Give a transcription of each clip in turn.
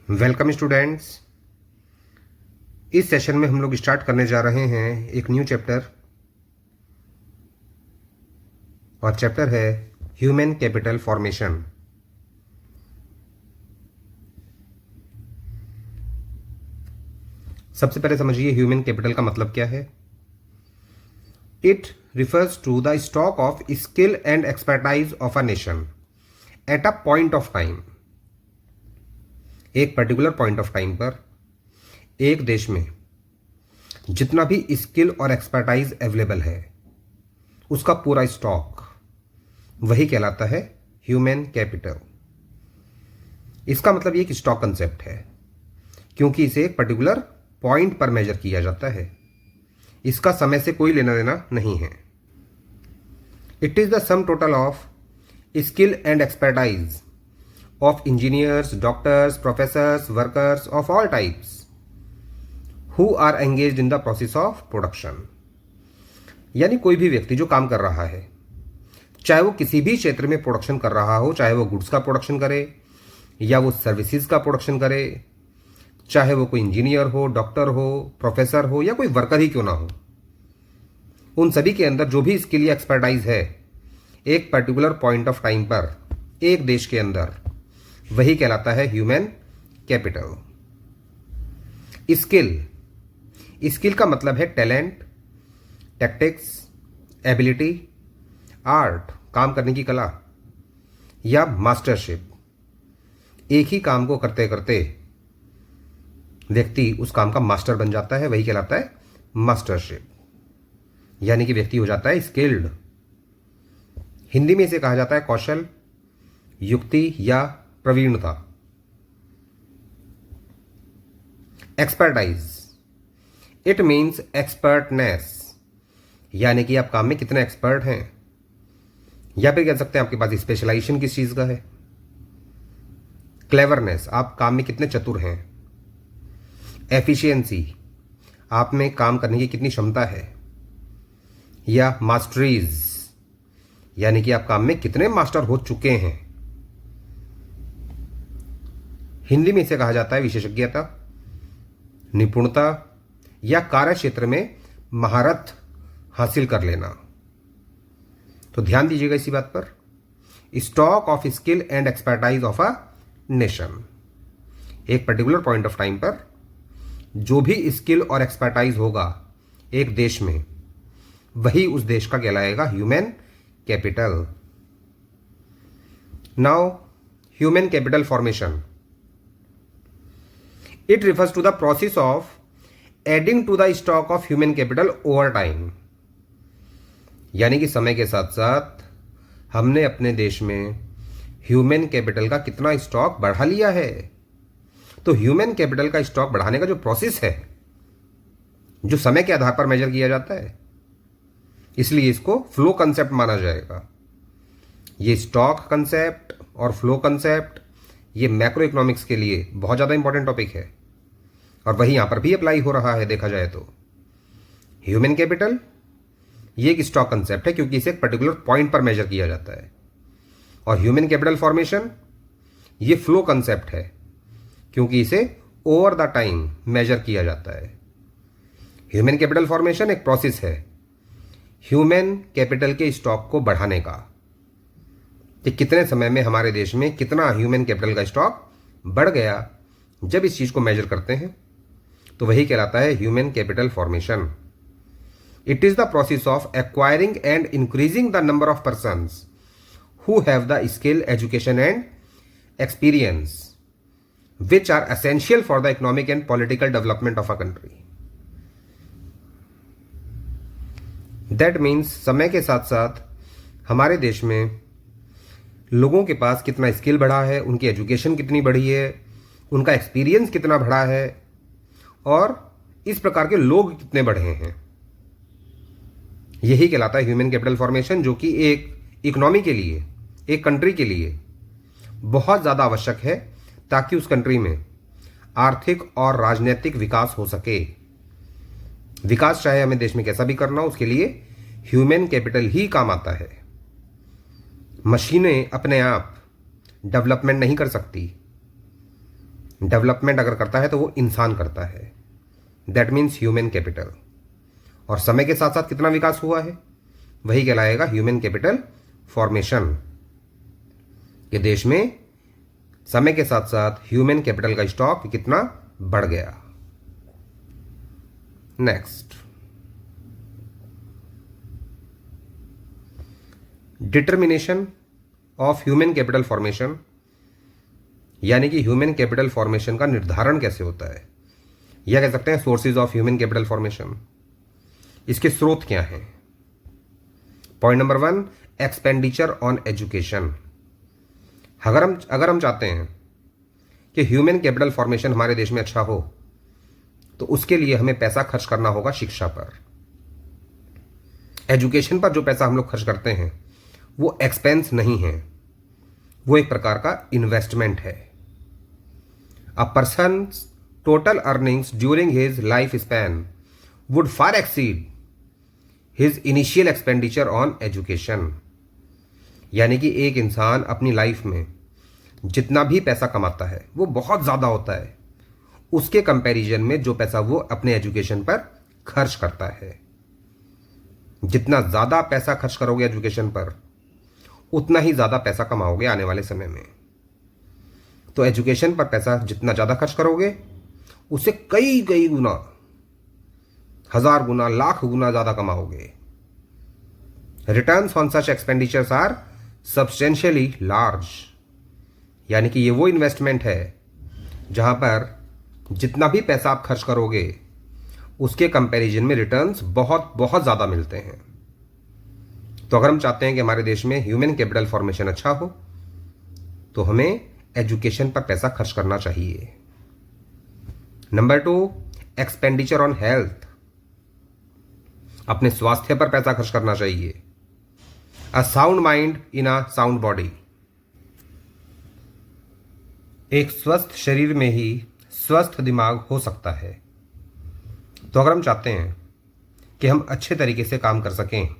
Welcome students. इस session में हम लोग स्टार्ट करने जा रहे हैं एक न्यू चैप्टर, और चैप्टर है ह्यूमन कैपिटल फॉर्मेशन। सबसे पहले समझिए ह्यूमन कैपिटल का मतलब क्या है। It refers to the stock of skill and expertise of a nation at a point of time. एक पर्टिकुलर पॉइंट ऑफ टाइम पर एक देश में जितना भी स्किल और एक्सपर्टाइज अवेलेबल है उसका पूरा स्टॉक, वही कहलाता है ह्यूमन कैपिटल। इसका मतलब ये एक स्टॉक कंसेप्ट है, क्योंकि इसे एक पर्टिकुलर पॉइंट पर मेजर किया जाता है। इसका समय से कोई लेना देना नहीं है। It is the sum total of skill and expertise of engineers, doctors, professors, workers of all types who are engaged in the process of production। यानी कोई भी व्यक्ति जो काम कर रहा है, चाहे वो किसी भी क्षेत्र में प्रोडक्शन कर रहा हो, चाहे वो गुड्स का प्रोडक्शन करे या वो सर्विसेज का प्रोडक्शन करे, चाहे वो कोई इंजीनियर हो, डॉक्टर हो, प्रोफेसर हो या कोई वर्कर ही क्यों ना हो, उन सभी के अंदर जो भी स्किल या एक्सपर्टाइज है एक पर्टिकुलर पॉइंट ऑफ टाइम पर एक देश के अंदर, वही कहलाता है ह्यूमन कैपिटल। स्किल का मतलब है टैलेंट, टैक्टिक्स, एबिलिटी, आर्ट, काम करने की कला, या मास्टरशिप। एक ही काम को करते करते व्यक्ति उस काम का मास्टर बन जाता है, वही कहलाता है मास्टरशिप। यानी कि व्यक्ति हो जाता है स्किल्ड। हिंदी में इसे कहा जाता है कौशल, युक्ति या प्रवीणता। एक्सपर्टाइज, इट मीन्स एक्सपर्टनेस, यानी कि आप काम में कितने एक्सपर्ट हैं, या फिर कह सकते हैं आपके पास स्पेशलाइजेशन किस चीज का है। क्लेवरनेस, आप काम में कितने चतुर हैं। एफिशिएंसी, आप में काम करने की कितनी क्षमता है। या मास्टरीज, यानी कि आप काम में कितने मास्टर हो चुके हैं। हिंदी में इसे कहा जाता है विशेषज्ञता, निपुणता या कार्य क्षेत्र में महारत हासिल कर लेना। तो ध्यान दीजिएगा इसी बात पर। Stock of skill and expertise of a nation, एक पर्टिकुलर पॉइंट ऑफ टाइम पर जो भी स्किल और एक्सपर्टाइज होगा एक देश में, वही उस देश का कहलाएगा human capital. Now human capital formation, it refers to the process of adding to the stock of human capital over time। यानी कि समय के साथ साथ हमने अपने देश में ह्यूमन कैपिटल का कितना स्टॉक बढ़ा लिया है। तो ह्यूमन कैपिटल का स्टॉक बढ़ाने का जो प्रोसेस है, जो समय के आधार पर मेजर किया जाता है, इसलिए इसको फ्लो कंसेप्ट माना जाएगा। ये स्टॉक कंसेप्ट और फ्लो कंसेप्ट, ये मैक्रो इकोनॉमिक्स के लिए बहुत ज़्यादा इंपॉर्टेंट टॉपिक है, और वही यहां पर भी अप्लाई हो रहा है। देखा जाए तो ह्यूमन कैपिटल ये एक स्टॉक कंसेप्ट है, क्योंकि इसे एक पर्टिकुलर पॉइंट पर मेजर किया जाता है। और ह्यूमन कैपिटल फॉर्मेशन ये फ्लो कंसेप्ट है, क्योंकि इसे ओवर द टाइम मेजर किया जाता है। ह्यूमन कैपिटल फॉर्मेशन एक प्रोसेस है ह्यूमन कैपिटल के स्टॉक को बढ़ाने का, कि कितने समय में हमारे देश में कितना ह्यूमन कैपिटल का स्टॉक बढ़ गया। जब इस चीज को मेजर करते हैं तो वही कहलाता है human capital formation. It is the process of acquiring and increasing the number of persons who have the skill, education and experience which are essential for the economic and political development of a country. That means समय के साथ साथ हमारे देश में लोगों के पास कितना स्किल बढ़ा है, उनकी एजुकेशन कितनी बढ़ी है, उनका एक्सपीरियंस कितना बढ़ा है, और इस प्रकार के लोग कितने बढ़े हैं। यही कहलाता है ह्यूमन कैपिटल फॉर्मेशन, जो कि एक इकोनॉमी के लिए, एक कंट्री के लिए बहुत ज़्यादा आवश्यक है, ताकि उस कंट्री में आर्थिक और राजनीतिक विकास हो सके। विकास चाहे हमें देश में कैसा भी करना हो, उसके लिए ह्यूमन कैपिटल ही काम आता है। मशीनें अपने आप डेवलपमेंट नहीं कर सकती, डेवलपमेंट अगर करता है तो वो इंसान करता है, दैट मीन्स ह्यूमन कैपिटल। और समय के साथ साथ कितना विकास हुआ है, वही कहलाएगा ह्यूमन कैपिटल फॉर्मेशन। कि देश में समय के साथ साथ ह्यूमन कैपिटल का स्टॉक कितना बढ़ गया। Next, determination of human capital formation, यानी कि ह्यूमन कैपिटल फॉर्मेशन का निर्धारण कैसे होता है, या कह सकते हैं sources of human capital formation. इसके स्रोत क्या हैं। Point number 1, expenditure on education. अगर हम चाहते हैं कि ह्यूमन कैपिटल फॉर्मेशन हमारे देश में अच्छा हो, तो उसके लिए हमें पैसा खर्च करना होगा शिक्षा पर। एजुकेशन पर जो पैसा हम लोग खर्च करते हैं वो एक्सपेंस नहीं है, वो एक प्रकार का इन्वेस्टमेंट है। A person's total earnings during his life span would far exceed his initial expenditure on education. यानी कि एक इंसान अपनी लाइफ में जितना भी पैसा कमाता है वो बहुत ज़्यादा होता है उसके कंपैरिजन में जो पैसा वो अपने एजुकेशन पर खर्च करता है। जितना ज़्यादा पैसा खर्च करोगे एजुकेशन पर, उतना ही ज़्यादा पैसा कमाओगे आने वाले समय में। तो एजुकेशन पर पैसा जितना ज़्यादा खर्च करोगे, उससे कई कई गुना, 1000 गुना, लाख गुना ज़्यादा कमाओगे। Returns on such expenditures are substantially large. यानी कि ये वो इन्वेस्टमेंट है जहां पर जितना भी पैसा आप खर्च करोगे उसके कंपैरिजन में रिटर्न्स बहुत बहुत ज़्यादा मिलते हैं। तो अगर हम चाहते हैं कि हमारे देश में ह्यूमन कैपिटल फॉर्मेशन अच्छा हो, तो हमें एजुकेशन पर पैसा खर्च करना चाहिए। Number 2, expenditure on health. अपने स्वास्थ्य पर पैसा खर्च करना चाहिए। A sound mind in a sound body. एक स्वस्थ शरीर में ही स्वस्थ दिमाग हो सकता है। तो अगर हम चाहते हैं कि हम अच्छे तरीके से काम कर सकें,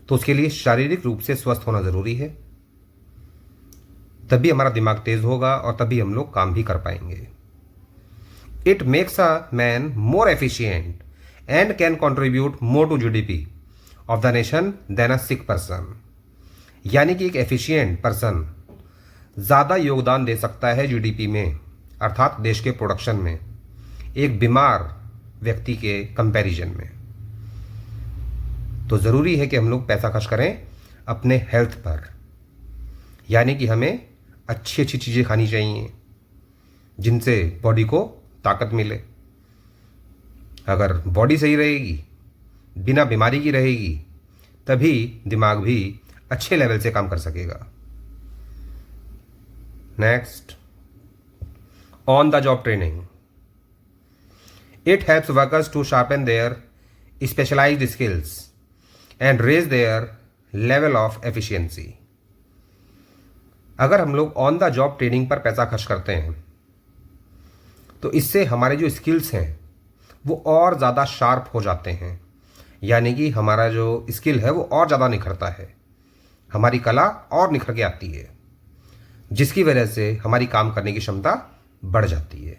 तो उसके लिए शारीरिक रूप से स्वस्थ होना ज़रूरी है। तभी हमारा दिमाग तेज होगा और तभी हम लोग काम भी कर पाएंगे। It makes a man more efficient and can contribute more to GDP of the nation than a sick person. यानी कि एक एफिशिएंट पर्सन ज़्यादा योगदान दे सकता है जीडीपी में, अर्थात देश के प्रोडक्शन में, एक बीमार व्यक्ति के कंपैरिजन में। तो ज़रूरी है कि हम लोग पैसा खर्च करें अपने हेल्थ पर। यानी कि हमें अच्छी अच्छी चीज़ें खानी चाहिए जिनसे बॉडी को ताकत मिले। अगर बॉडी सही रहेगी, बिना बीमारी की रहेगी, तभी दिमाग भी अच्छे लेवल से काम कर सकेगा। Next, on the job training. It helps workers to sharpen their specialised skills and raise their level of efficiency. अगर हम लोग ऑन द जॉब ट्रेनिंग पर पैसा खर्च करते हैं, तो इससे हमारे जो स्किल्स हैं वो और ज़्यादा शार्प हो जाते हैं। यानी कि हमारा जो स्किल है वो और ज़्यादा निखरता है, हमारी कला और निखर के आती है, जिसकी वजह से हमारी काम करने की क्षमता बढ़ जाती है।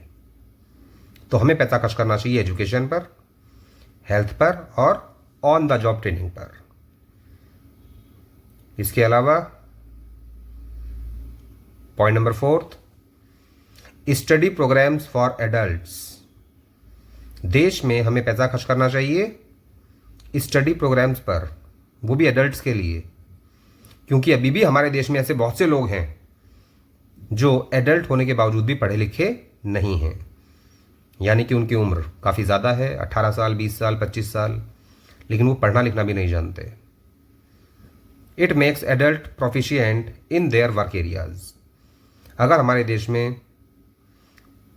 तो हमें पैसा खर्च करना चाहिए एजुकेशन पर, हेल्थ पर और ऑन द जॉब ट्रेनिंग पर। इसके अलावा point number 4, study programmes for adults. देश में हमें पैसा खर्च करना चाहिए स्टडी प्रोग्राम्स पर, वो भी एडल्ट्स के लिए, क्योंकि अभी भी हमारे देश में ऐसे बहुत से लोग हैं जो एडल्ट होने के बावजूद भी पढ़े लिखे नहीं हैं। यानी कि उनकी उम्र काफ़ी ज़्यादा है, 18 साल, 20 साल, 25 साल, लेकिन वो पढ़ना लिखना भी नहीं जानते। It makes adult proficient in their work areas. अगर हमारे देश में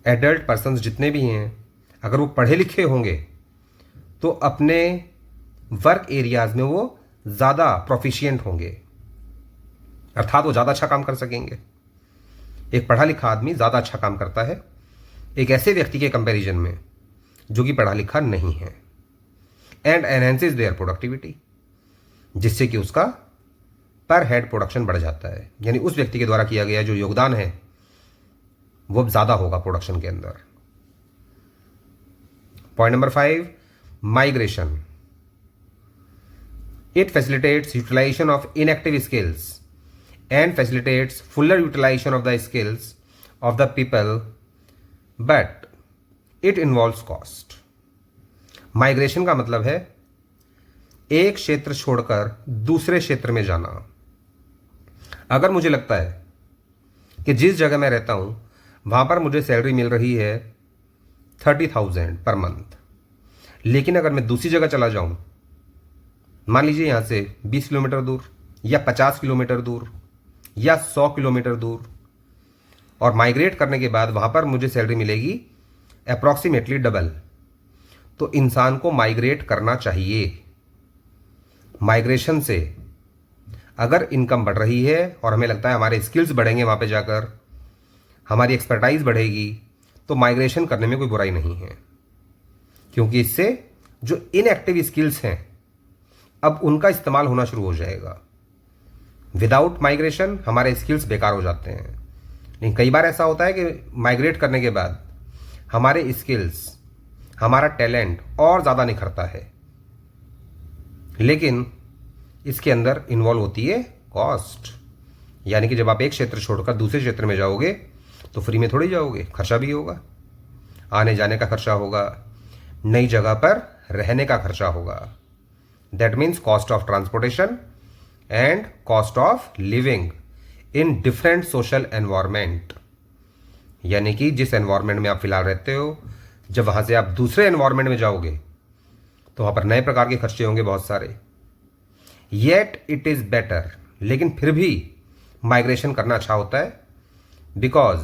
एडल्ट पर्सन्स जितने भी हैं, अगर वो पढ़े लिखे होंगे, तो अपने वर्क एरियाज में वो ज़्यादा प्रोफिशिएंट होंगे, अर्थात वो ज़्यादा अच्छा काम कर सकेंगे। एक पढ़ा लिखा आदमी ज़्यादा अच्छा काम करता है एक ऐसे व्यक्ति के कंपैरिजन में जो कि पढ़ा लिखा नहीं है। एंड एनहेंसेस देयर प्रोडक्टिविटी, जिससे कि उसका पर हेड प्रोडक्शन बढ़ जाता है। यानी उस व्यक्ति के द्वारा किया गया जो योगदान है वो ज़्यादा होगा प्रोडक्शन के अंदर। Point number 5, migration. It facilitates utilisation of inactive skills and facilitates fuller utilization of the skills of the people, but it involves cost. Migration का मतलब है एक क्षेत्र छोड़कर दूसरे क्षेत्र में जाना। अगर मुझे लगता है कि जिस जगह मैं रहता हूं वहां पर मुझे सैलरी मिल रही है 30,000 पर मंथ, लेकिन अगर मैं दूसरी जगह चला जाऊं, मान लीजिए यहां से 20 किलोमीटर दूर या 50 किलोमीटर दूर या 100 किलोमीटर दूर, और माइग्रेट करने के बाद वहां पर मुझे सैलरी मिलेगी अप्रॉक्सीमेटली डबल, तो इंसान को माइग्रेट करना चाहिए। माइग्रेशन से अगर इनकम बढ़ रही है और हमें लगता है हमारे स्किल्स बढ़ेंगे, वहां पे जाकर हमारी एक्सपर्टाइज बढ़ेगी, तो माइग्रेशन करने में कोई बुराई नहीं है, क्योंकि इससे जो इनएक्टिव स्किल्स हैं अब उनका इस्तेमाल होना शुरू हो जाएगा। विदाउट माइग्रेशन हमारे स्किल्स बेकार हो जाते हैं। लेकिन कई बार ऐसा होता है कि माइग्रेट करने के बाद हमारे स्किल्स, हमारा टैलेंट और ज़्यादा निखरता है, लेकिन इसके अंदर इन्वॉल्व होती है कॉस्ट। यानी कि जब आप एक क्षेत्र छोड़कर दूसरे क्षेत्र में जाओगे तो फ्री में थोड़ी जाओगे, खर्चा भी होगा, आने जाने का खर्चा होगा, नई जगह पर रहने का खर्चा होगा। That means cost of transportation and cost of living in different social environment. यानी कि जिस एनवायरमेंट में आप फिलहाल रहते हो, जब वहां से आप दूसरे एनवायरमेंट में जाओगे तो वहां पर नए प्रकार के खर्चे होंगे बहुत सारे। येट इट इज बेटर, लेकिन फिर भी माइग्रेशन करना अच्छा होता है, because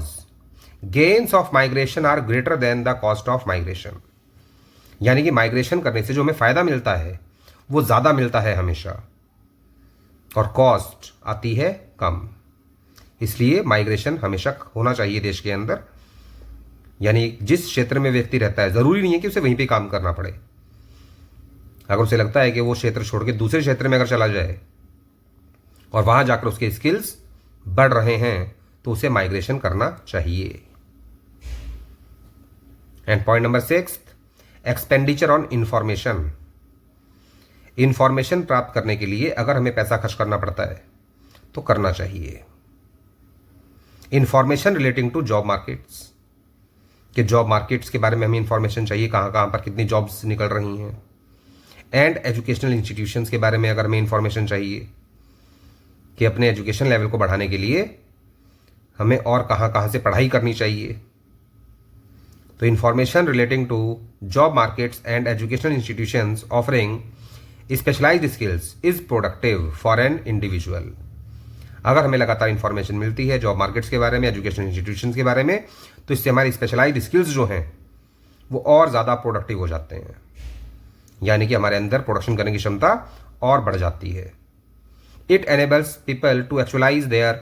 gains of migration are greater than the cost of migration. यानी कि माइग्रेशन करने से जो हमें फायदा मिलता है वो ज्यादा मिलता है हमेशा, और कॉस्ट आती है कम। इसलिए माइग्रेशन हमेशा होना चाहिए देश के अंदर। यानी जिस क्षेत्र में व्यक्ति रहता है, जरूरी नहीं है कि उसे वहीं पे काम करना पड़े। अगर उसे लगता है कि वो क्षेत्र छोड़ के दूसरे क्षेत्र में अगर चला जाए और वहां जाकर उसके स्किल्स बढ़ रहे हैं, तो उसे माइग्रेशन करना चाहिए। And point number 6, expenditure on information. Information प्राप्त करने के लिए अगर हमें पैसा खर्च करना पड़ता है तो करना चाहिए। Information relating to job markets, कि जॉब मार्केट्स के बारे में हमें इंफॉर्मेशन चाहिए, कहाँ कहाँ पर कितनी जॉब्स निकल रही हैं। एंड एजुकेशनल इंस्टीट्यूशंस के बारे में अगर हमें इंफॉर्मेशन चाहिए कि अपने एजुकेशन लेवल को बढ़ाने के लिए हमें और कहाँ कहाँ से पढ़ाई करनी चाहिए। तो information relating to job markets and educational institutions offering specialised skills is productive for an individual. अगर हमें लगातार इंफॉर्मेशन मिलती है जॉब मार्केट्स के बारे में, एजुकेशन इंस्टीट्यूशंस के बारे में, तो इससे हमारी स्पेशलाइज्ड स्किल्स जो हैं वो और ज़्यादा प्रोडक्टिव हो जाते हैं। यानी कि हमारे अंदर प्रोडक्शन करने की क्षमता और बढ़ जाती है। It enables people to actualise their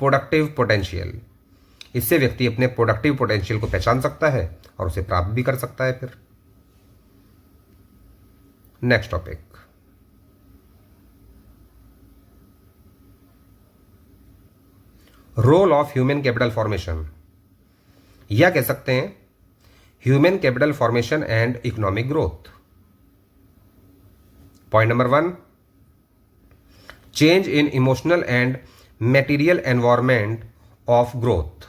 productive potential. इससे व्यक्ति अपने प्रोडक्टिव पोटेंशियल को पहचान सकता है और उसे प्राप्त भी कर सकता है। फिर next topic, role of human capital formation, या कह सकते हैं human capital formation and economic growth. Point number 1, change in emotional and material environment of growth.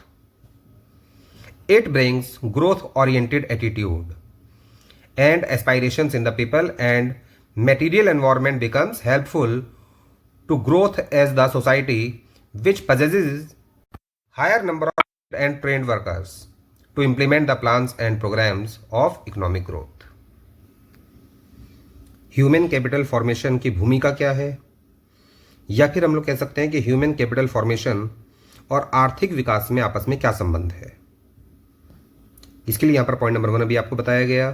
It brings growth oriented attitude and aspirations in the people, and material environment becomes helpful to growth as the society which possesses higher number of and trained workers to implement the plans and programs of economic growth. Human capital formation की भूमिका क्या है, या फिर हम लोग कह सकते हैं कि ह्यूमन कैपिटल फॉर्मेशन और आर्थिक विकास में आपस में क्या संबंध है। इसके लिए यहां पर पॉइंट नंबर 1 अभी आपको बताया गया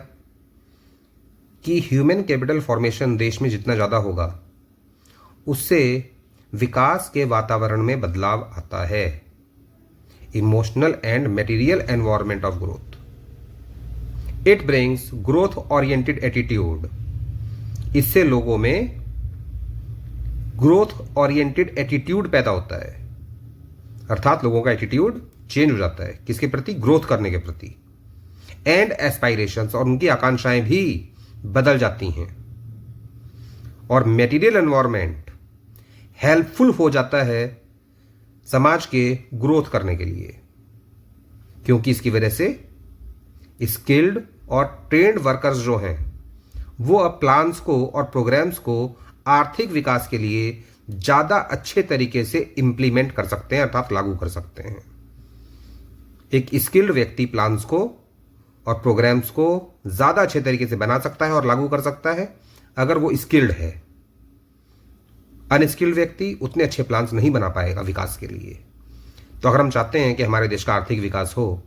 कि ह्यूमन कैपिटल फॉर्मेशन देश में जितना ज़्यादा होगा उससे विकास के वातावरण में बदलाव आता है। Emotional and material environment of growth, it brings growth oriented attitude. इससे लोगों में ग्रोथ ओरिएंटेड एटीट्यूड पैदा होता है, अर्थात लोगों का एटीट्यूड चेंज हो जाता है, किसके प्रति? ग्रोथ करने के प्रति। एंड एस्पायरेशंस, और उनकी आकांक्षाएं भी बदल जाती हैं। और मेटीरियल एनवायरनमेंट हेल्पफुल हो जाता है समाज के ग्रोथ करने के लिए, क्योंकि इसकी वजह से स्किल्ड और ट्रेंड वर्कर्स जो हैं वो अब प्लान्स को और प्रोग्राम्स को आर्थिक विकास के लिए ज़्यादा अच्छे तरीके से इंप्लीमेंट कर सकते हैं, अर्थात लागू कर सकते हैं। एक स्किल्ड व्यक्ति प्लान्स को और प्रोग्राम्स को ज़्यादा अच्छे तरीके से बना सकता है और लागू कर सकता है अगर वो स्किल्ड है। अनस्किल्ड व्यक्ति उतने अच्छे प्लान्स नहीं बना पाएगा विकास के लिए। तो अगर हम चाहते हैं कि हमारे देश का आर्थिक विकास हो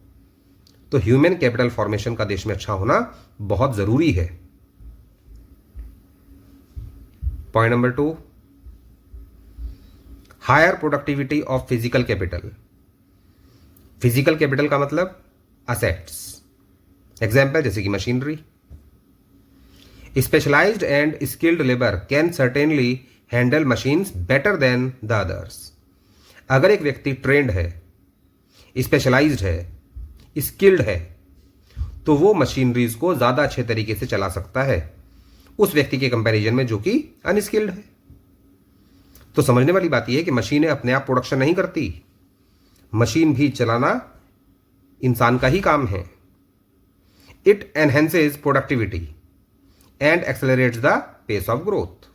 तो ह्यूमन कैपिटल फॉर्मेशन का देश में अच्छा होना बहुत ज़रूरी है। Point number 2, higher productivity of physical capital. Physical capital का मतलब असेट्स। एग्जाम्पल जैसे कि machinery. Specialised and skilled labour can certainly handle machines better than the others. अगर एक व्यक्ति ट्रेंड है, स्पेशलाइज्ड है, स्किल्ड है, तो वो मशीनरीज को ज़्यादा अच्छे तरीके से चला सकता है उस व्यक्ति के कंपैरिजन में जो कि अनस्किल्ड है। तो समझने वाली बात यह है कि मशीनें अपने आप प्रोडक्शन नहीं करती, मशीन भी चलाना इंसान का ही काम है। It enhances productivity and accelerates the pace of growth.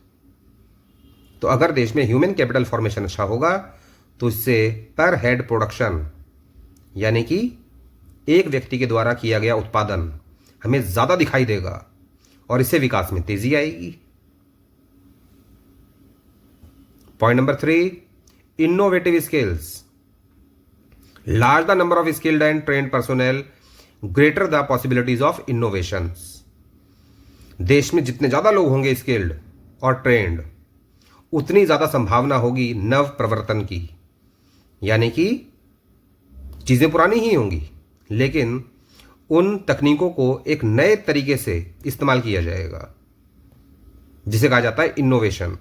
तो अगर देश में ह्यूमन कैपिटल फॉर्मेशन अच्छा होगा तो इससे पर हेड प्रोडक्शन, यानी कि एक व्यक्ति के द्वारा किया गया उत्पादन हमें ज़्यादा दिखाई देगा और इससे विकास में तेजी आएगी। Point number 3, innovative skills. Large the number of skilled and trend personnel, greater the possibilities of innovations. देश में जितने ज़्यादा लोग होंगे स्किल्ड और ट्रेंड, उतनी ज़्यादा संभावना होगी नव प्रवर्तन की, यानी कि चीज़ें पुरानी ही होंगी लेकिन उन तकनीकों को एक नए तरीके से इस्तेमाल किया जाएगा, जिसे कहा जाता है innovation.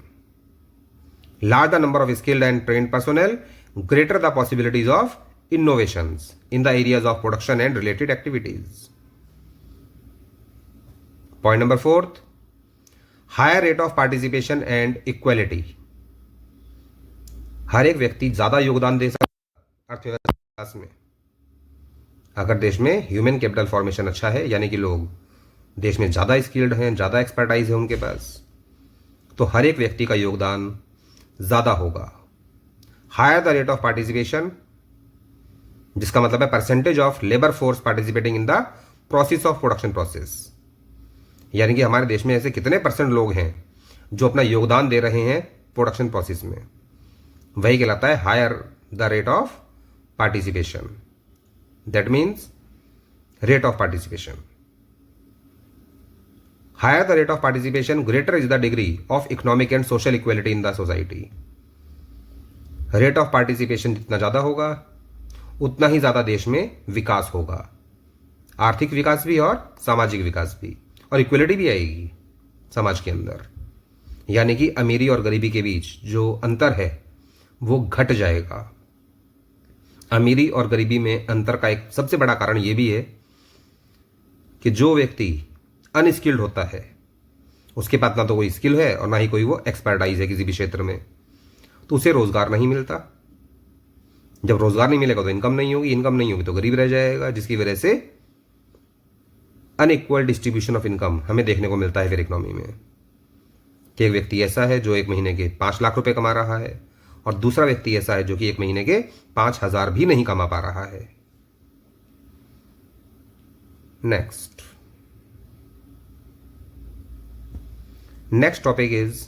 Large the number of skilled and trend personnel, greater the possibilities of innovations in the areas of production and related activities. Point number 4, higher rate of participation and equality. हर एक व्यक्ति ज्यादा योगदान दे सकता है अर्थव्यवस्था में। अगर देश में ह्यूमन कैपिटल फॉर्मेशन अच्छा है, यानी कि लोग देश में ज्यादा स्किल्ड हैं, ज्यादा एक्सपर्टाइज है उनके पास, तो हर एक व्यक्ति का योगदान ज्यादा होगा। Higher the rate of participation, जिसका मतलब है percentage of labour force participating in the process of production process, यानी कि हमारे देश में ऐसे कितने परसेंट लोग हैं जो अपना योगदान दे रहे हैं प्रोडक्शन प्रोसेस में, वही कहलाता है higher the rate of participation. That means rate of participation. Higher the rate of participation, greater is the degree of economic and social equality in the society. Rate of participation जितना ज्यादा होगा उतना ही ज्यादा देश में विकास होगा, आर्थिक विकास भी और सामाजिक विकास भी, और इक्वलिटी भी आएगी समाज के अंदर, यानी कि अमीरी और गरीबी के बीच जो अंतर है वो घट जाएगा। अमीरी और गरीबी में अंतर का एक सबसे बड़ा कारण ये भी है कि जो व्यक्ति अनस्किल्ड होता है उसके पास ना तो कोई स्किल है और ना ही कोई वो एक्सपर्टाइज है किसी भी क्षेत्र में, तो उसे रोजगार नहीं मिलता। जब रोजगार नहीं मिलेगा तो इनकम नहीं होगी, इनकम नहीं होगी तो गरीब रह जाएगा, जिसकी वजह से अनइक्वल डिस्ट्रीब्यूशन ऑफ इनकम हमें देखने को मिलता है फिर इकोनॉमी में, कि एक व्यक्ति ऐसा है जो एक महीने के 5 लाख रुपए कमा रहा है और दूसरा व्यक्ति ऐसा है जो कि एक महीने के 5,000 भी नहीं कमा पा रहा है। Next topic is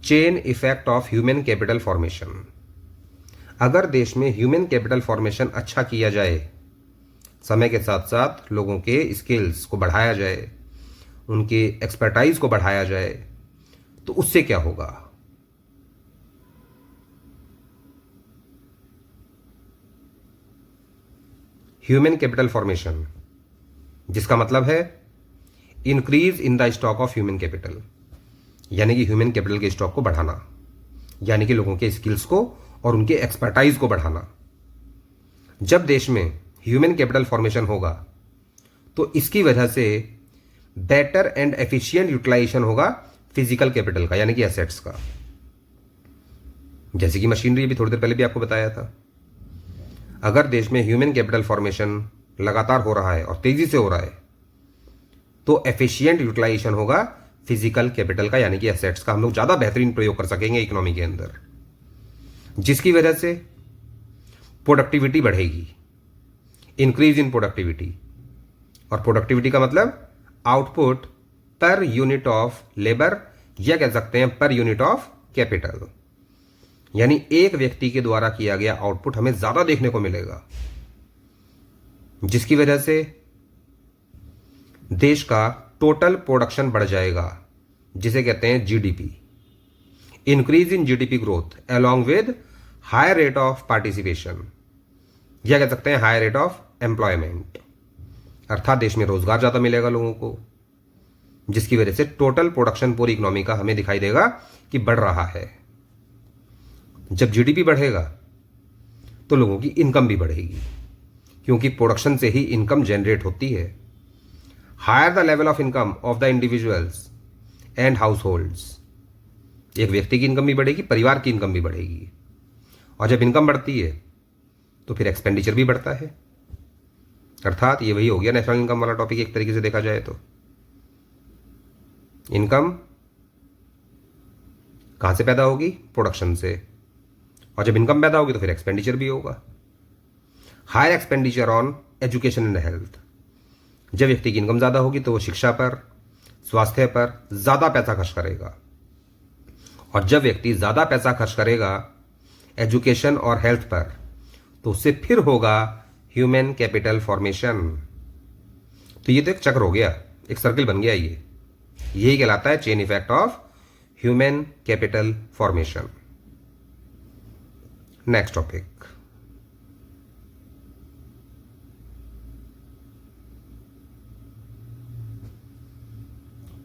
chain effect of human capital formation. अगर देश में ह्यूमन कैपिटल फॉर्मेशन अच्छा किया जाए, समय के साथ साथ लोगों के स्किल्स को बढ़ाया जाए, उनके एक्सपर्टाइज को बढ़ाया जाए, तो उससे क्या होगा? ह्यूमन कैपिटल फॉर्मेशन, जिसका मतलब है increase in the stock of human capital, यानी कि ह्यूमन कैपिटल के स्टॉक को बढ़ाना, यानी कि लोगों के स्किल्स को और उनके एक्सपर्टाइज को बढ़ाना। जब देश में ह्यूमन कैपिटल फॉर्मेशन होगा तो इसकी वजह से बेटर एंड एफिशिएंट यूटिलाइजेशन होगा फिजिकल कैपिटल का, यानी कि एसेट्स का। जैसे कि मशीनरी, अभी थोड़ी देर पहले भी आपको बताया था। अगर देश में ह्यूमन कैपिटल फॉर्मेशन लगातार हो रहा है और तेजी से हो रहा है तो एफिशिएंट यूटिलाइजेशन होगा फिजिकल कैपिटल का, यानी कि एसेट्स का। हम लोग ज्यादा बेहतरीन प्रयोग कर सकेंगे इकोनॉमी के अंदर, जिसकी वजह से प्रोडक्टिविटी बढ़ेगी, इंक्रीज इन प्रोडक्टिविटी। और प्रोडक्टिविटी का मतलब output per unit of labour, या कह सकते हैं पर यूनिट ऑफ कैपिटल, यानी एक व्यक्ति के द्वारा किया गया आउटपुट हमें ज्यादा देखने को मिलेगा, जिसकी वजह से देश का टोटल प्रोडक्शन बढ़ जाएगा, जिसे कहते हैं GDP. Increase in GDP growth along with higher rate of participation, या कह सकते हैं हायर रेट ऑफ एम्प्लॉयमेंट, अर्थात देश में रोजगार ज्यादा मिलेगा लोगों को, जिसकी वजह से टोटल प्रोडक्शन पूरी इकोनॉमी का हमें दिखाई देगा कि बढ़ रहा है। जब जीडीपी बढ़ेगा तो लोगों की इनकम भी बढ़ेगी, क्योंकि प्रोडक्शन से ही इनकम जनरेट होती है। Higher the level of income of the individuals and households, एक व्यक्ति की इनकम भी बढ़ेगी, परिवार की इनकम भी बढ़ेगी। और जब इनकम बढ़ती है तो फिर एक्सपेंडिचर भी बढ़ता है, अर्थात ये वही हो गया नेशनल इनकम वाला टॉपिक एक तरीके से देखा जाए तो। इनकम कहां से पैदा होगी? प्रोडक्शन से। और जब इनकम पैदा होगी तो फिर एक्सपेंडिचर भी होगा। Higher expenditure on education and health, जब व्यक्ति की इनकम ज्यादा होगी तो वो शिक्षा पर, स्वास्थ्य पर ज्यादा पैसा खर्च करेगा। और जब व्यक्ति ज्यादा पैसा खर्च करेगा एजुकेशन और हेल्थ पर, तो उससे फिर होगा ह्यूमन कैपिटल फॉर्मेशन। तो ये तो एक चक्र हो गया, एक सर्किल बन गया। ये यही कहलाता है chain effect of human capital formation. Next topic,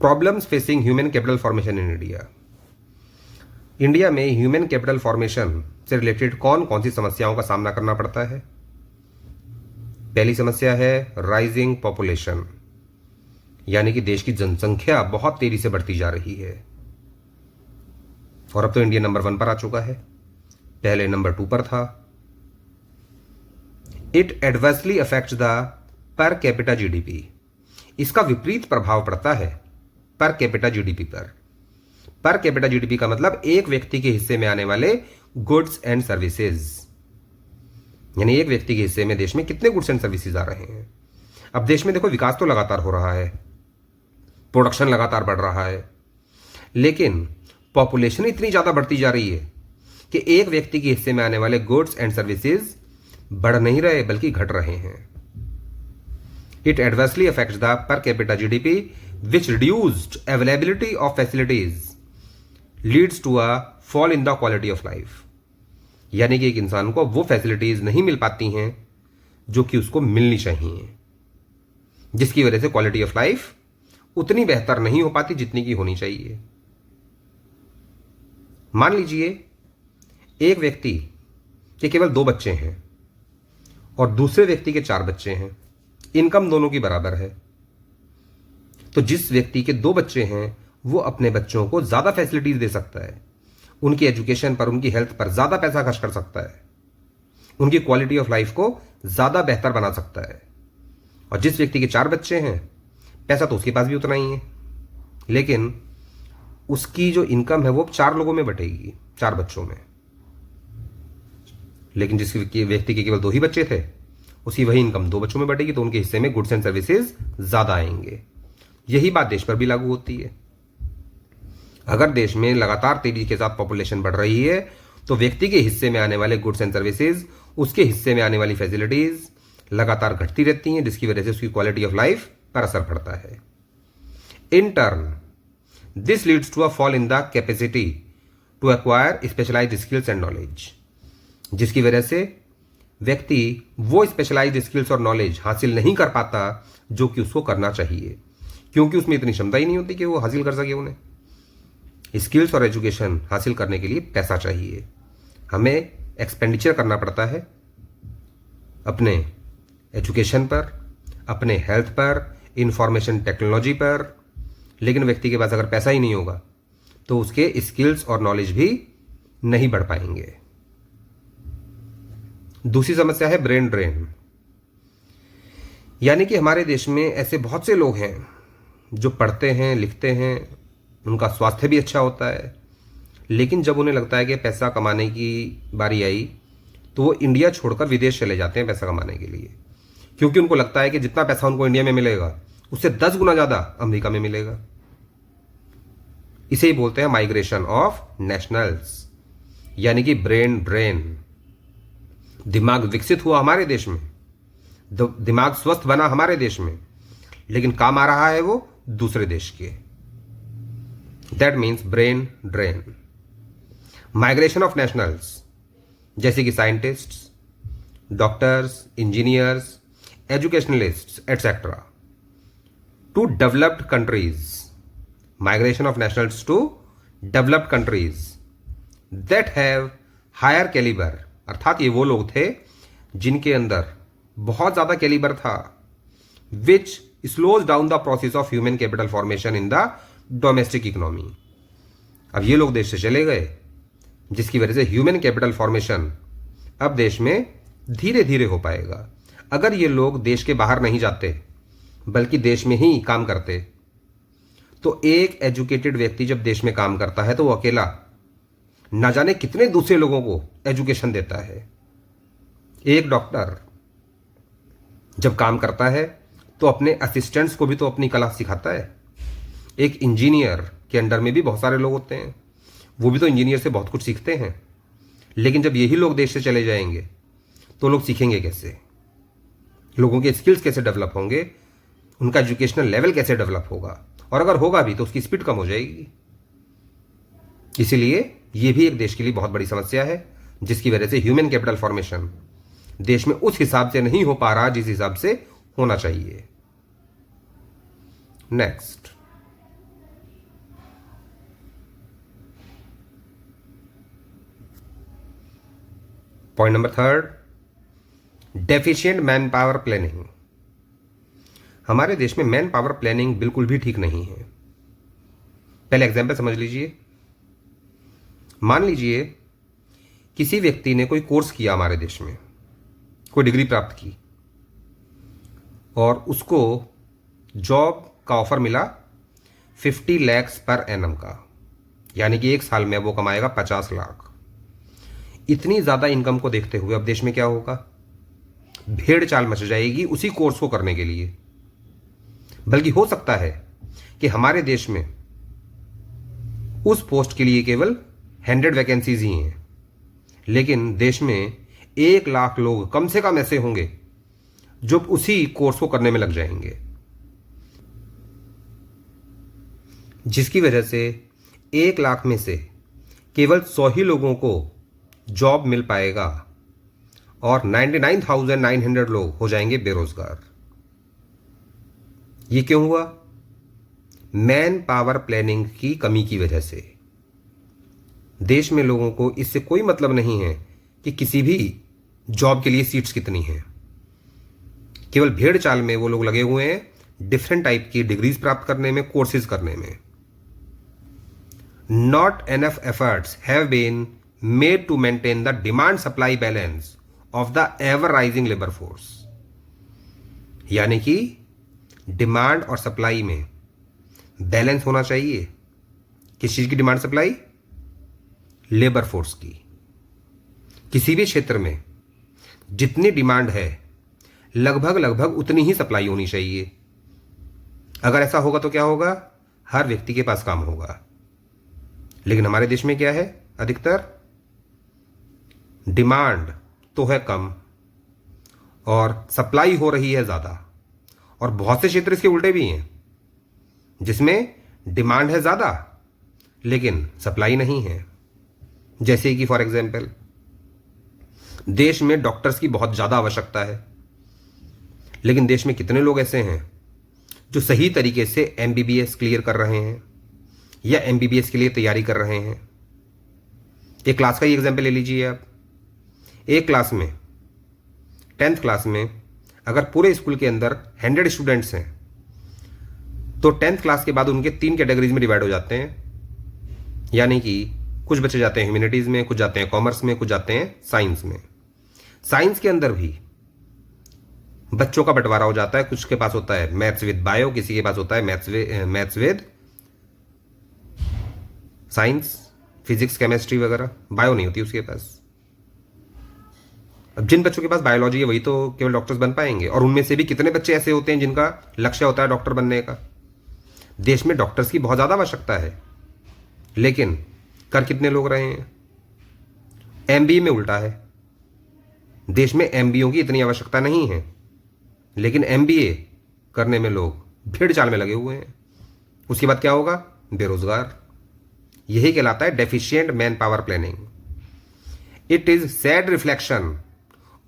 problems facing human capital formation in India. India में ह्यूमन कैपिटल फॉर्मेशन से रिलेटेड कौन कौन सी समस्याओं का सामना करना पड़ता है? पहली समस्या है राइजिंग पॉपुलेशन, यानी कि देश की जनसंख्या बहुत तेजी से बढ़ती जा रही है। और अब तो इंडिया नंबर 1 पर आ चुका है, पहले नंबर 2 पर था। It adversely affects the per capita GDP, इसका विपरीत प्रभाव पड़ता है पर कैपिटा जीडीपी पर। पर कैपिटा जीडीपी का मतलब एक व्यक्ति के हिस्से में आने वाले गुड्स एंड सर्विसेज, यानी एक व्यक्ति के हिस्से में देश में कितने गुड्स एंड सर्विसेज आ रहे हैं। अब देश में देखो विकास तो लगातार हो रहा है, प्रोडक्शन लगातार बढ़ रहा है, लेकिन पॉपुलेशन इतनी ज्यादा बढ़ती जा रही है कि एक व्यक्ति के हिस्से में आने वाले गुड्स एंड सर्विसेज बढ़ नहीं रहे बल्कि घट रहे हैं। It adversely affects the per capita GDP which reduced availability of facilities leads to a fall in the quality of life, यानी कि एक इंसान को वो फैसिलिटीज नहीं मिल पाती हैं जो कि उसको मिलनी चाहिए, जिसकी वजह से क्वालिटी ऑफ लाइफ उतनी बेहतर नहीं हो पाती जितनी की होनी चाहिए। मान लीजिए एक व्यक्ति के केवल 2 बच्चे हैं और दूसरे व्यक्ति के 4 बच्चे हैं, इनकम दोनों की बराबर है, तो जिस व्यक्ति के 2 बच्चे हैं वो अपने बच्चों को ज्यादा फैसिलिटीज दे सकता है, उनकी एजुकेशन पर, उनकी हेल्थ पर ज्यादा पैसा खर्च कर सकता है, उनकी क्वालिटी ऑफ लाइफ को ज्यादा बेहतर बना सकता है। और जिस व्यक्ति के 4 बच्चे हैं, पैसा तो उसके पास भी उतना ही है, लेकिन उसकी जो इनकम है वो 4 लोगों में बटेगी, 4 बच्चों में। लेकिन जिस व्यक्ति के केवल 2 ही बच्चे थे, उसकी वही इनकम 2 बच्चों में बटेगी, तो उनके हिस्से में गुड्स एंड सर्विसेज ज्यादा आएंगे। यही बात देश पर भी लागू होती है। अगर देश में लगातार तेजी के साथ पॉपुलेशन बढ़ रही है तो व्यक्ति के हिस्से में आने वाले गुड्स एंड सर्विसेज, उसके हिस्से में आने वाली फैसिलिटीज लगातार घटती रहती हैं, जिसकी वजह से उसकी क्वालिटी ऑफ लाइफ पर असर पड़ता है। In turn this leads to a fall in the capacity to acquire specialised skills and knowledge, जिसकी वजह से व्यक्ति वो स्पेशलाइज्ड स्किल्स और नॉलेज हासिल नहीं कर पाता जो कि उसको करना चाहिए, क्योंकि उसमें इतनी क्षमता ही नहीं होती कि वो हासिल कर सके। उन्हें स्किल्स और एजुकेशन हासिल करने के लिए पैसा चाहिए, हमें एक्सपेंडिचर करना पड़ता है अपने एजुकेशन पर, अपने हेल्थ पर, इंफॉर्मेशन टेक्नोलॉजी पर। लेकिन व्यक्ति के पास अगर पैसा ही नहीं होगा तो उसके स्किल्स और नॉलेज भी नहीं बढ़ पाएंगे। दूसरी समस्या है ब्रेन ड्रेन। यानी कि हमारे देश में ऐसे बहुत से लोग हैं जो पढ़ते हैं, लिखते हैं, उनका स्वास्थ्य भी अच्छा होता है, लेकिन जब उन्हें लगता है कि पैसा कमाने की बारी आई तो वो इंडिया छोड़कर विदेश चले जाते हैं पैसा कमाने के लिए, क्योंकि उनको लगता है कि जितना पैसा उनको इंडिया में मिलेगा उससे 10 गुना ज़्यादा अमेरिका में मिलेगा। इसे ही बोलते हैं माइग्रेशन ऑफ नेशनल्स, यानी कि ब्रेन ड्रेन। दिमाग विकसित हुआ हमारे देश में, दिमाग स्वस्थ बना हमारे देश में, लेकिन काम आ रहा है वो दूसरे देश के। That means brain drain. Migration of nationals, जैसे कि scientists, doctors, engineers, educationalists etcetera to developed countries. Migration of nationals to developed countries that have higher calibre, अर्थात ये वो लोग थे जिनके अंदर बहुत ज़्यादा कैलिबर था, which slows down the process of human capital formation in the domestic economy. अब ये लोग देश से चले गए, जिसकी वजह से ह्यूमन कैपिटल फॉर्मेशन अब देश में धीरे धीरे हो पाएगा। अगर ये लोग देश के बाहर नहीं जाते बल्कि देश में ही काम करते, तो एक एजुकेटेड व्यक्ति जब देश में काम करता है तो वो अकेला ना जाने कितने दूसरे लोगों को एजुकेशन देता है। एक डॉक्टर जब काम करता है तो अपने असिस्टेंट्स को भी तो अपनी कला सिखाता है। एक इंजीनियर के अंडर में भी बहुत सारे लोग होते हैं, वो भी तो इंजीनियर से बहुत कुछ सीखते हैं। लेकिन जब यही लोग देश से चले जाएंगे तो लोग सीखेंगे कैसे? लोगों के स्किल्स कैसे डेवलप होंगे? उनका एजुकेशनल लेवल कैसे डेवलप होगा? और अगर होगा भी तो उसकी स्पीड कम हो जाएगी। इसीलिए ये भी एक देश के लिए बहुत बड़ी समस्या है, जिसकी वजह से ह्यूमन कैपिटल फॉर्मेशन देश में उस हिसाब से नहीं हो पा रहा जिस हिसाब से होना चाहिए। Next, point number 3, deficient man power planning. हमारे देश में मैन पावर प्लानिंग बिल्कुल भी ठीक नहीं है। पहले एग्जाम्पल समझ लीजिए। मान लीजिए किसी व्यक्ति ने कोई कोर्स किया हमारे देश में, कोई डिग्री प्राप्त की, और उसको जॉब का ऑफर मिला 50 लाख पर एनम का, यानी कि एक साल में वो कमाएगा 50 लाख। इतनी ज़्यादा इनकम को देखते हुए अब देश में क्या होगा? भेड़ चाल मच जाएगी उसी कोर्स को करने के लिए। बल्कि हो सकता है कि हमारे देश में उस पोस्ट के लिए केवल 100 वैकेंसीज ही हैं, लेकिन देश में 1 लाख लोग कम से कम ऐसे होंगे जो उसी कोर्स को करने में लग जाएंगे, जिसकी वजह से 1 लाख में से केवल 100 ही लोगों को जॉब मिल पाएगा और 99,900 लोग हो जाएंगे बेरोजगार। ये क्यों हुआ? मैन पावर प्लानिंग की कमी की वजह से। देश में लोगों को इससे कोई मतलब नहीं है कि किसी भी जॉब के लिए सीट्स कितनी हैं। केवल भेड़ चाल में वो लोग लगे हुए हैं डिफरेंट टाइप की डिग्रीज प्राप्त करने में, कोर्सेज करने में। Not enough efforts have been made to maintain the demand supply balance of the ever rising labour force. यानी कि डिमांड और सप्लाई में बैलेंस होना चाहिए। किस चीज की डिमांड सप्लाई? लेबर फोर्स की। किसी भी क्षेत्र में जितनी डिमांड है लगभग लगभग उतनी ही सप्लाई होनी चाहिए। अगर ऐसा होगा तो क्या होगा? हर व्यक्ति के पास काम होगा। लेकिन हमारे देश में क्या है? अधिकतर डिमांड तो है कम और सप्लाई हो रही है ज्यादा। और बहुत से क्षेत्र इसके उल्टे भी हैं, जिसमें डिमांड है ज्यादा लेकिन सप्लाई नहीं है। जैसे कि फॉर एग्जाम्पल देश में डॉक्टर्स की बहुत ज्यादा आवश्यकता है, लेकिन देश में कितने लोग ऐसे हैं जो सही तरीके से एमबीबीएस क्लियर कर रहे हैं या एमबीबीएस के लिए तैयारी कर रहे हैं? एक क्लास का ही एग्जाम्पल ले लीजिए आप। एक क्लास में 10th क्लास में अगर पूरे स्कूल के अंदर 100 स्टूडेंट्स हैं तो 10th क्लास के बाद उनके 3 कैटेगरीज में डिवाइड हो जाते हैं। यानी कि कुछ बच्चे जाते हैं ह्यूमैनिटीज में, कुछ जाते हैं कॉमर्स में, कुछ जाते हैं साइंस में। साइंस के अंदर भी बच्चों का बंटवारा हो जाता है। कुछ के पास होता है मैथ्स विद बायो, किसी के पास होता है maths with science, physics, chemistry वगैरह। बायो नहीं होती उसके पास। अब जिन बच्चों के पास बायोलॉजी है वही तो केवल डॉक्टर्स बन पाएंगे, और उनमें से भी कितने बच्चे ऐसे होते हैं जिनका लक्ष्य होता है डॉक्टर बनने का। देश में डॉक्टर्स की बहुत ज्यादा आवश्यकता है, लेकिन कर कितने लोग रहे हैं। एमबीए में उल्टा है, देश में एमबीओ की इतनी आवश्यकता नहीं है, लेकिन एमबीए करने में लोग भीड़ चाल में लगे हुए हैं। उसके बाद क्या होगा? बेरोजगार। यही कहलाता है deficient man power planning. It is sad reflection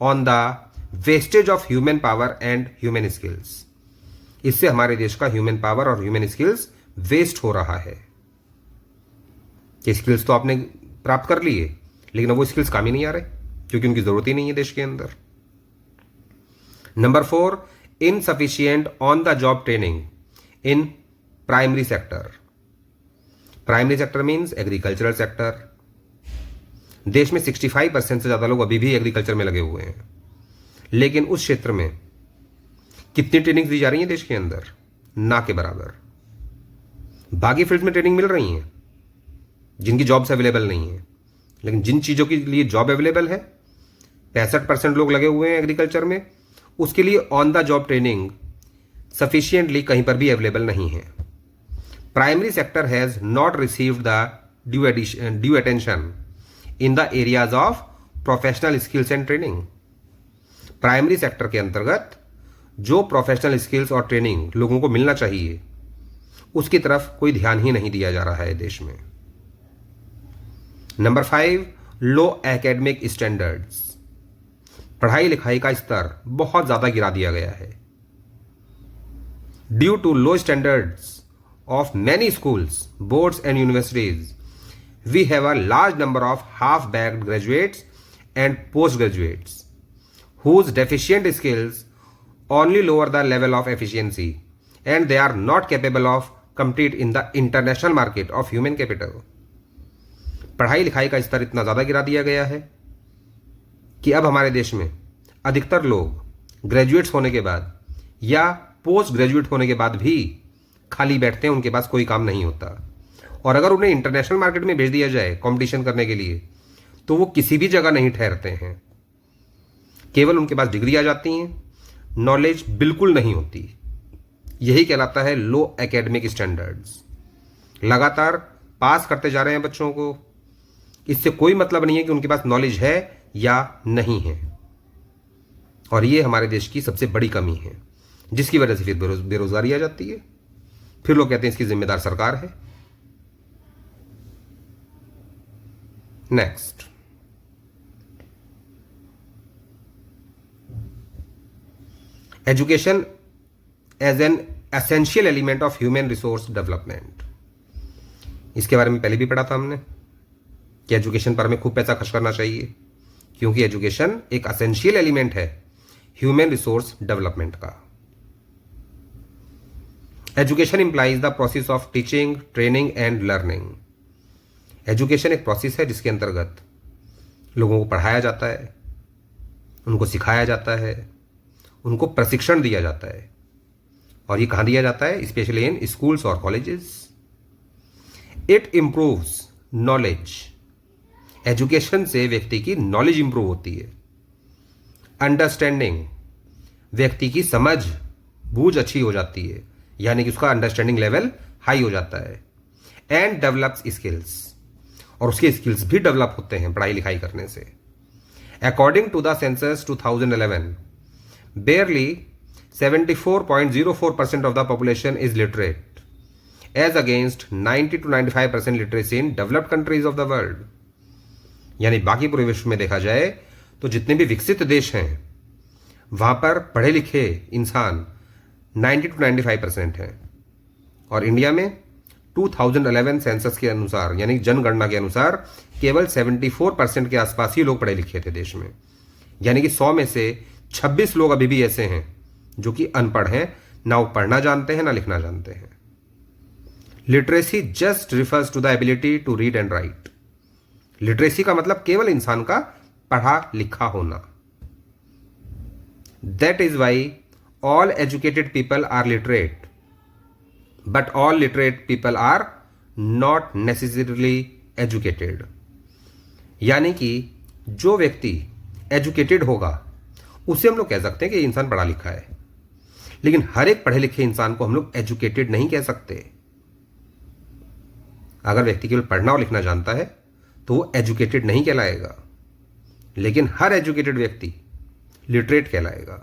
on the wastage of human power and human skills. इससे हमारे देश का ह्यूमन पावर और ह्यूमन स्किल्स वेस्ट हो रहा है। कि स्किल्स तो आपने प्राप्त कर लिए, लेकिन अब वो स्किल्स काम ही नहीं आ रहे, क्योंकि उनकी जरूरत ही नहीं है देश के अंदर। Number 4, insufficient on the job training in primary sector. Primary sector means agricultural sector. देश में 65% से ज्यादा लोग अभी भी एग्रीकल्चर में लगे हुए हैं, लेकिन उस क्षेत्र में कितनी ट्रेनिंग दी जा रही है देश के अंदर? ना के बराबर। बाकी फील्ड में ट्रेनिंग मिल रही है जिनकी जॉब्स अवेलेबल नहीं है, लेकिन जिन चीजों के लिए जॉब अवेलेबल है, 65% लोग लगे हुए हैं एग्रीकल्चर में, उसके लिए on the job training sufficiently कहीं पर भी अवेलेबल नहीं है। Primary sector has not received the due attention in the areas of professional skills and training. Primary sector के अंतर्गत जो प्रोफेशनल स्किल्स और ट्रेनिंग लोगों को मिलना चाहिए, उसकी तरफ कोई ध्यान ही नहीं दिया जा रहा है देश में। नंबर 5, लो एकेडमिक स्टैंडर्ड्स। पढ़ाई लिखाई का स्तर बहुत ज्यादा गिरा दिया गया है। Due to low standards of many schools, boards and universities, we have a large number of half backed graduates and post graduates whose deficient skills only lower the level of efficiency and they are not capable of compete in the international market of human capital। पढ़ाई लिखाई का स्तर इतना ज्यादा गिरा दिया गया है कि अब हमारे देश में अधिकतर लोग ग्रेजुएट्स होने के बाद या पोस्ट ग्रेजुएट होने के बाद भी खाली बैठते हैं, उनके पास कोई काम नहीं होता। और अगर उन्हें इंटरनेशनल मार्केट में भेज दिया जाए कंपटीशन करने के लिए, तो वो किसी भी जगह नहीं ठहरते हैं। केवल उनके पास डिग्री आ जाती हैं, नॉलेज बिल्कुल नहीं होती। यही कहलाता है लो एकेडमिक स्टैंडर्ड्स। लगातार पास करते जा रहे हैं बच्चों को, इससे कोई मतलब नहीं है कि उनके पास नॉलेज है या नहीं है। और ये हमारे देश की सबसे बड़ी कमी है, जिसकी वजह से फिर बेरोजगारी आ जाती है। फिर लोग कहते हैं इसकी जिम्मेदार सरकार है। Next, education as an essential element of human resource development. इसके बारे में पहले भी पढ़ा था हमने कि एजुकेशन पर हमें खूब पैसा खर्च करना चाहिए, क्योंकि एजुकेशन एक एसेंशियल एलिमेंट है ह्यूमन रिसोर्स डेवलपमेंट का। Education implies the process of teaching, training and learning. Education एक प्रोसेस है जिसके अंतर्गत लोगों को पढ़ाया जाता है, उनको सिखाया जाता है, उनको प्रशिक्षण दिया जाता है। और ये कहाँ दिया जाता है? स्पेशली इन स्कूल्स और colleges. It improves knowledge. Education से व्यक्ति की नॉलेज इंप्रूव होती है। अंडरस्टैंडिंग, व्यक्ति की समझ बूझ अच्छी हो जाती है, यानी कि उसका अंडरस्टैंडिंग लेवल हाई हो जाता है। एंड डेवलप्स स्किल्स, और उसके स्किल्स भी डेवलप होते हैं पढ़ाई लिखाई करने से। According to the census 2011, barely 74.04% of the population is literate, as against 90 to 95% literacy in developed countries of the world। यानी बाकी पूरे विश्व में देखा जाए तो जितने भी विकसित देश हैं वहां पर पढ़े लिखे इंसान 90 to 95% हैं, और इंडिया में 2011 सेंसस के अनुसार, यानी जनगणना के अनुसार, केवल 74% के आसपास ही लोग पढ़े लिखे थे देश में। यानी कि 100 में से 26 लोग अभी भी ऐसे हैं जो कि अनपढ़ हैं, ना वो पढ़ना जानते हैं ना लिखना जानते हैं। Literacy just refers to the ability to read and write. Literacy का मतलब केवल इंसान का पढ़ा लिखा होना। That is why all educated people are literate, but all literate people are not necessarily educated. यानी कि जो व्यक्ति एजुकेटेड होगा उसे हम लोग कह सकते हैं कि इंसान पढ़ा लिखा है, लेकिन हर एक पढ़े लिखे इंसान को हम लोग एजुकेटेड नहीं कह सकते। अगर व्यक्ति केवल पढ़ना और लिखना जानता है तो वो एजुकेटेड नहीं कहलाएगा, लेकिन हर एजुकेटेड व्यक्ति लिटरेट कहलाएगा।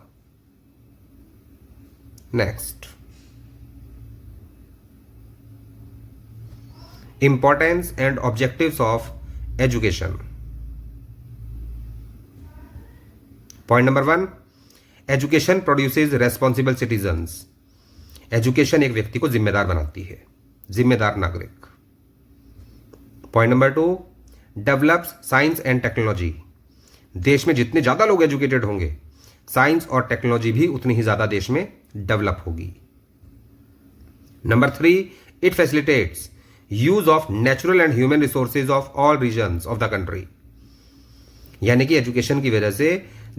Next, importance and objectives of education. Point number 1, education produces responsible citizens. Education एक व्यक्ति को जिम्मेदार बनाती है, जिम्मेदार नागरिक। Point number 2, develops science and technology. देश में जितने ज्यादा लोग एजुकेटेड होंगे, साइंस और टेक्नोलॉजी भी उतनी ही ज्यादा देश में डेवलप होगी। Number 3, it facilitates use of natural and human resources of all regions of the country. यानी कि एजुकेशन की वजह से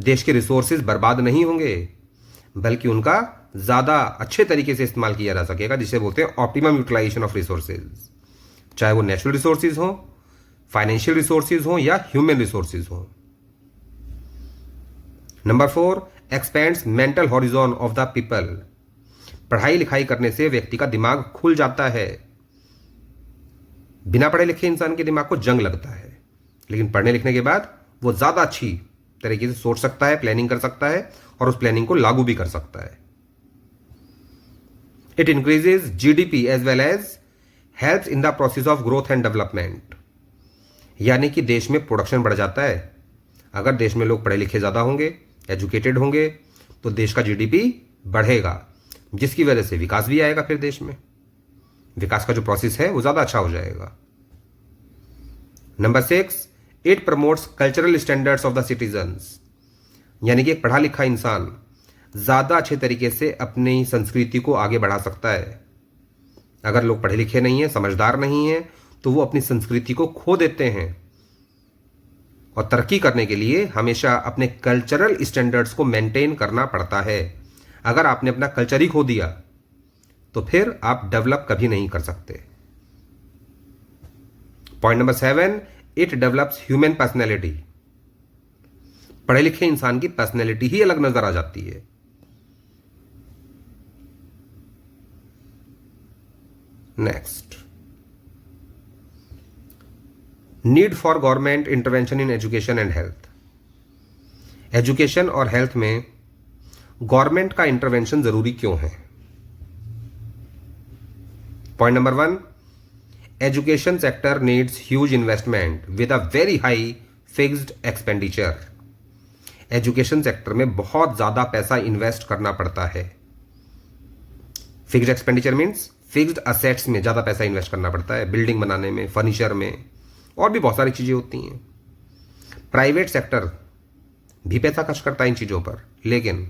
देश के रिसोर्सेज बर्बाद नहीं होंगे, बल्कि उनका ज्यादा अच्छे तरीके से इस्तेमाल किया जा सकेगा, जिसे बोलते हैं ऑप्टिमम यूटिलाइजेशन ऑफ रिसोर्सेज। चाहे वो नेचुरल रिसोर्सेज हो, फाइनेंशियल रिसोर्सेज हो या ह्यूमन रिसोर्सेज हो। Number 4, expends mental horizon of the people. पढ़ाई लिखाई करने से व्यक्ति का दिमाग खुल जाता है। बिना पढ़े लिखे इंसान के दिमाग को जंग लगता है, लेकिन पढ़ने लिखने के बाद वो ज्यादा अच्छी तरीके से सोच सकता है, प्लानिंग कर सकता है और उस प्लानिंग को लागू भी कर सकता है। It increases GDP as well as helps in the process of growth and development. यानी कि देश में प्रोडक्शन बढ़ जाता है। अगर देश में लोग पढ़े लिखे ज्यादा होंगे, एजुकेटेड होंगे, तो देश का जीडीपी बढ़ेगा, जिसकी वजह से विकास भी आएगा। फिर देश में विकास का जो प्रोसेस है वो ज्यादा अच्छा हो जाएगा। Number 6, it promotes cultural standards of the citizens. यानी कि एक पढ़ा लिखा इंसान ज्यादा अच्छे तरीके से अपनी संस्कृति को आगे बढ़ा सकता है। अगर लोग पढ़े लिखे नहीं है, समझदार नहीं है, तो वो अपनी संस्कृति को खो देते हैं। और तरक्की करने के लिए हमेशा अपने कल्चरल स्टैंडर्ड्स को मेंटेन करना पड़ता है। अगर आपने अपना कल्चर ही खो दिया तो फिर आप डेवलप कभी नहीं कर सकते। Point number 7, it develops human personality. पढ़े लिखे इंसान की पर्सनैलिटी ही अलग नजर आ जाती है। Next, need for government intervention in education and health. Education और हेल्थ में गवर्नमेंट का इंटरवेंशन जरूरी क्यों है? Point number 1, education sector needs huge investment with a very high fixed expenditure. Education sector में बहुत ज्यादा पैसा इन्वेस्ट करना पड़ता है। Fixed expenditure means fixed assets में ज्यादा पैसा इन्वेस्ट करना पड़ता है, बिल्डिंग बनाने में, फर्नीचर में, और भी बहुत सारी चीजें होती हैं। प्राइवेट सेक्टर भी पैसा खर्च करता है इन चीजों पर, लेकिन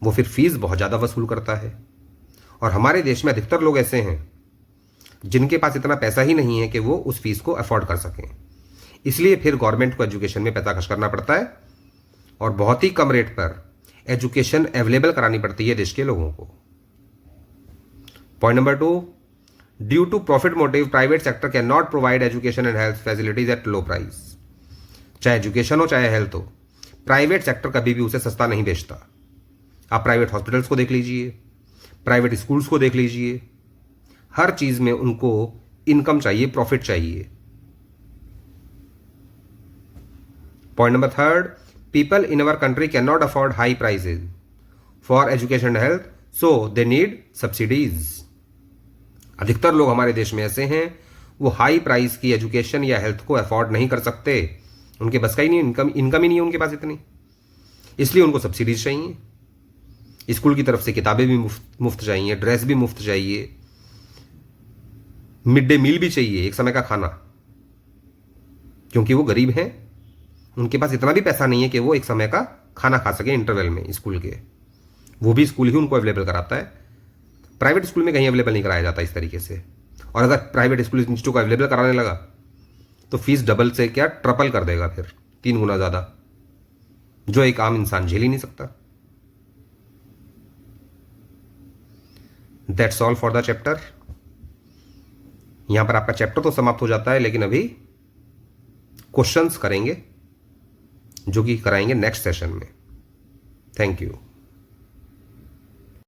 वो फिर फीस बहुत ज्यादा वसूल करता है। और हमारे देश में अधिकतर लोग ऐसे हैं जिनके पास इतना पैसा ही नहीं है कि वो उस फीस को अफोर्ड कर सकें। इसलिए फिर गवर्नमेंट को एजुकेशन में पैसा खर्च करना पड़ता है और बहुत ही कम रेट पर एजुकेशन अवेलेबल करानी पड़ती है देश के लोगों को। Point number 2, due to profit motive private sector can not provide education and health facilities at low price. चाहे एजुकेशन हो चाहे हेल्थ हो, प्राइवेट सेक्टर कभी भी उसे सस्ता नहीं बेचता। आप प्राइवेट हॉस्पिटल्स को देख लीजिए, प्राइवेट स्कूल्स को देख लीजिए, हर चीज में उनको इनकम चाहिए, प्रॉफिट चाहिए। Point number 3, people in our country can not afford high prices for education and health, so they need subsidies. अधिकतर लोग हमारे देश में ऐसे हैं, वो हाई प्राइस की एजुकेशन या हेल्थ को अफोर्ड नहीं कर सकते। उनके बस का ही नहीं, इनकम ही नहीं है उनके पास इतनी, इसलिए उनको सब्सिडीज चाहिए। स्कूल की तरफ से किताबें भी मुफ्त चाहिए, ड्रेस भी मुफ्त चाहिए, मिड डे मील भी चाहिए, एक समय का खाना। क्योंकि वो गरीब हैं, उनके पास इतना भी पैसा नहीं है कि वो एक समय का खाना खा सकें इंटरवल में स्कूल के। वो भी स्कूल ही उनको अवेलेबल कराता है, प्राइवेट स्कूल में कहीं अवेलेबल नहीं कराया जाता इस तरीके से। और अगर प्राइवेट स्कूल इन चीज़ों को अवेलेबल कराने लगा तो फीस डबल से क्या ट्रिपल कर देगा, फिर 3 गुना ज़्यादा, जो एक आम इंसान झेल ही नहीं सकता। That's all for the chapter. यहां पर आपका चैप्टर तो समाप्त हो जाता है, लेकिन अभी क्वेश्चंस करेंगे जो कि कराएंगे नेक्स्ट सेशन में। Thank you.